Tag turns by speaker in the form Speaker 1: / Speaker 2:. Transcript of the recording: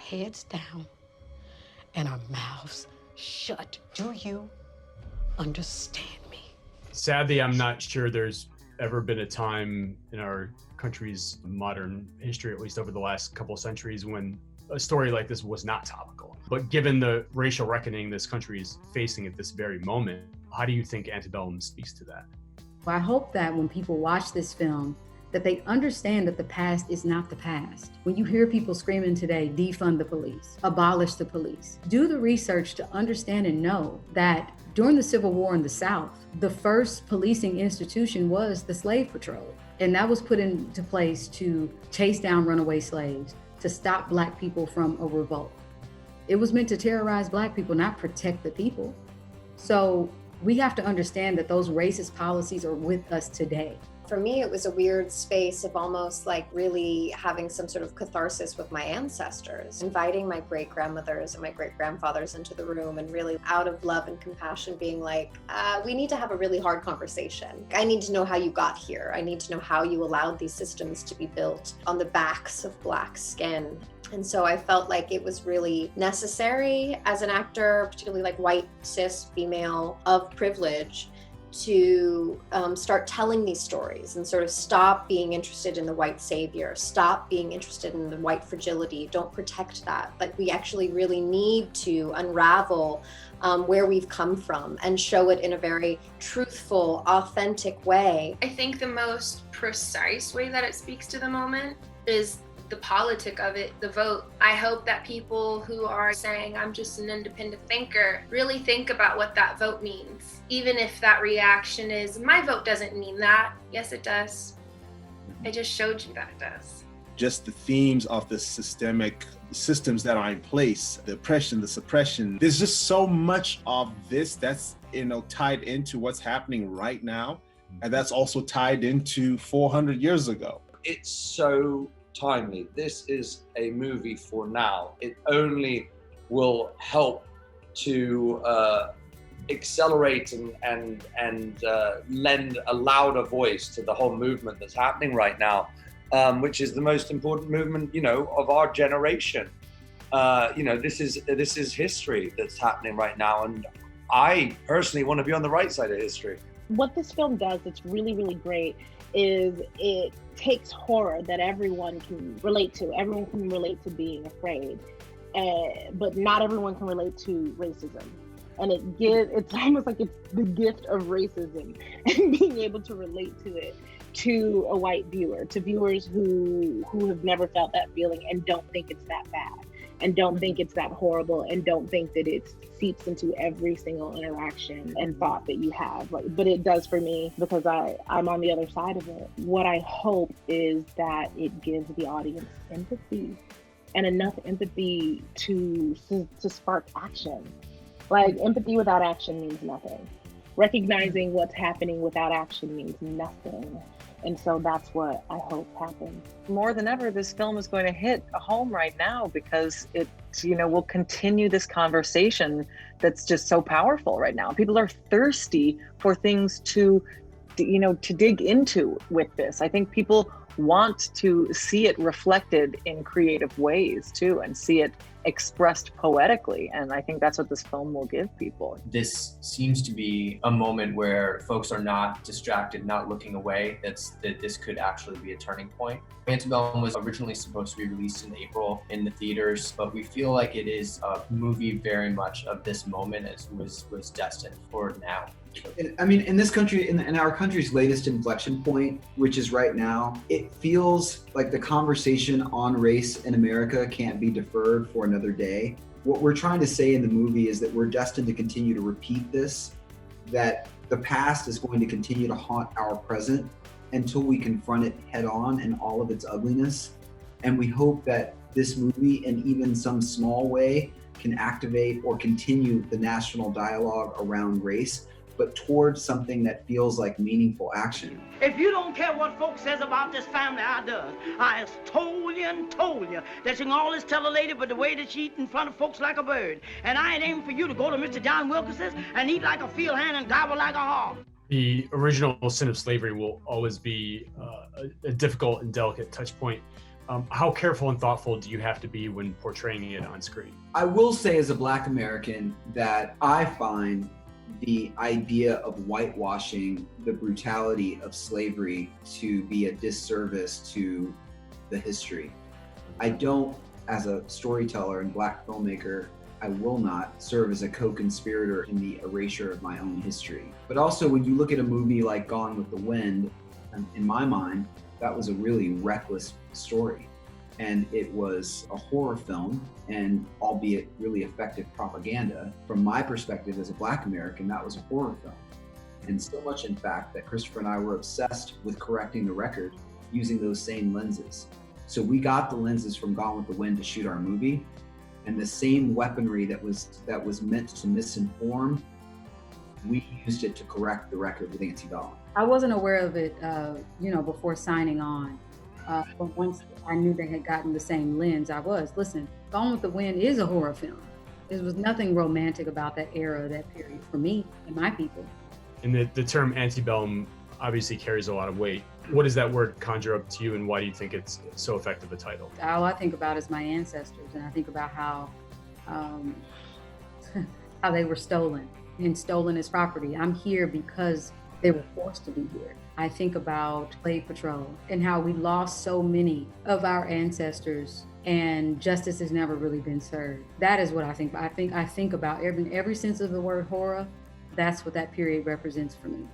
Speaker 1: heads down and our mouths shut. Do you understand me?
Speaker 2: Sadly, I'm not sure there's ever been a time in our country's modern history, at least over the last couple of centuries, when a story like this was not topical. But given the racial reckoning this country is facing at this very moment, how do you think Antebellum speaks to that?
Speaker 3: I hope that when people watch this film, that they understand that the past is not the past. When you hear people screaming today, defund the police, abolish the police, do the research to understand and know that during the Civil War in the South, the first policing institution was the slave patrol. And that was put into place to chase down runaway slaves, to stop Black people from a revolt. It was meant to terrorize Black people, not protect the people. So we have to understand that those racist policies are with us today.
Speaker 4: For me, it was a weird space of almost like really having some sort of catharsis with my ancestors, inviting my great-grandmothers and my great-grandfathers into the room and really out of love and compassion being like, we need to have a really hard conversation. I need to know how you got here. I need to know how you allowed these systems to be built on the backs of Black skin. And so I felt like it was really necessary as an actor, particularly like white, cis, female of privilege, to start telling these stories and sort of stop being interested in the white savior, stop being interested in the white fragility, don't protect that. Like we actually really need to unravel where we've come from and show it in a very truthful, authentic way.
Speaker 5: I think the most precise way that it speaks to the moment is the politic of it, the vote. I hope that people who are saying, I'm just an independent thinker, really think about what that vote means. Even if that reaction is, my vote doesn't mean that. Yes, it does. I just showed you that it does.
Speaker 6: Just the themes of the systemic systems that are in place, the oppression, the suppression. There's just so much of this that's, tied into what's happening right now. And that's also tied into 400 years ago.
Speaker 7: It's so timely. This is a movie for now. It only will help to accelerate and lend a louder voice to the whole movement that's happening right now, which is the most important movement, of our generation. This is history that's happening right now, and I personally want to be on the right side of history.
Speaker 8: What this film does that's really, really great is it takes horror that everyone can relate to. Everyone can relate to being afraid, but not everyone can relate to racism. And it's almost like it's the gift of racism and being able to relate to it to a white viewer, to viewers who have never felt that feeling and don't think it's that bad, and don't think it's that horrible, and don't think that it seeps into every single interaction and thought that you have. But it does for me, because I'm on the other side of it. What I hope is that it gives the audience empathy, and enough empathy to spark action. Like, empathy without action means nothing. Recognizing what's happening without action means nothing. And so that's what I hope happens.
Speaker 9: More than ever, this film is going to hit a home right now, because it, will continue this conversation that's just so powerful right now. People are thirsty for things to dig into with this. I think people want to see it reflected in creative ways too, and see it expressed poetically. And I think that's what this film will give people.
Speaker 10: This seems to be a moment where folks are not distracted, not looking away, that this could actually be a turning point. Antebellum was originally supposed to be released in April in the theaters, but we feel like it is a movie very much of this moment, as was destined for now.
Speaker 11: I mean, in this country, in our country's latest inflection point, which is right now, it feels like the conversation on race in America can't be deferred for another day. What we're trying to say in the movie is that we're destined to continue to repeat this, that the past is going to continue to haunt our present until we confront it head on in all of its ugliness. And we hope that this movie, in even some small way, can activate or continue the national dialogue around race, but towards something that feels like meaningful action.
Speaker 12: If you don't care what folks says about this family, I does. I has told you that you can always tell a lady but the way that she eat in front of folks like a bird. And I ain't aiming for you to go to Mr. John Wilkins's and eat like a field hand and gobble like a hog.
Speaker 2: The original sin of slavery will always be a difficult and delicate touch point. How careful and thoughtful do you have to be when portraying it on screen?
Speaker 11: I will say as a Black American that I find the idea of whitewashing the brutality of slavery to be a disservice to the history. I don't, as a storyteller and Black filmmaker, I will not serve as a co-conspirator in the erasure of my own history. But also when you look at a movie like Gone with the Wind, in my mind, that was a really reckless story. And it was a horror film, and albeit really effective propaganda. From my perspective as a Black American, that was a horror film. And so much, in fact, that Christopher and I were obsessed with correcting the record using those same lenses. So we got the lenses from Gone with the Wind to shoot our movie, and the same weaponry that was meant to misinform, we used it to correct the record with Antebellum.
Speaker 3: I wasn't aware of it, before signing on. But once I knew they had gotten the same lens, listen, Gone with the Wind is a horror film. There was nothing romantic about that era, that period for me and my people.
Speaker 2: And the term antebellum obviously carries a lot of weight. What does that word conjure up to you, and why do you think it's so effective a title?
Speaker 3: All I think about is my ancestors, and I think about how how they were stolen and stolen as property. I'm here because they were forced to be here. I think about Slave Patrol and how we lost so many of our ancestors and justice has never really been served. That is what I think. I think about every sense of the word horror. That's what that period represents for me.